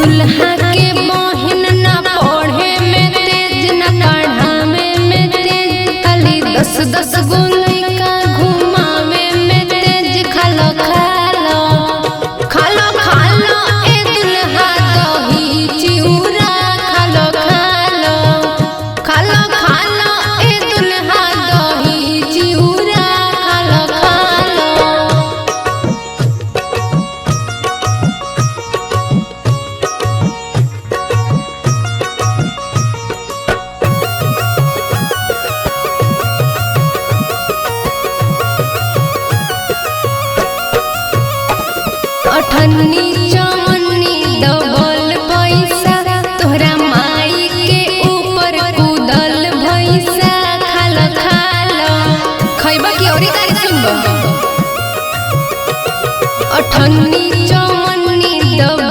दुल्हा के बहिन ना पढ़े में तेज ना पढ़ावे में तेज, खाली 10 गो लइका घुमावे में तेज। खालो खालो खालो खालो ए दुल्हा दही चिउरा, खालो खालो खालो खालो ए दुल्हा दही चिउरा, खालो खालो। अठन्नी चवन्नी डबल पैसा, तोहरा माई के ऊपर कूदल भैसा। खालो खालो खैबा की औरी तारी सुनबो। अठन्नी चवन्नी डबल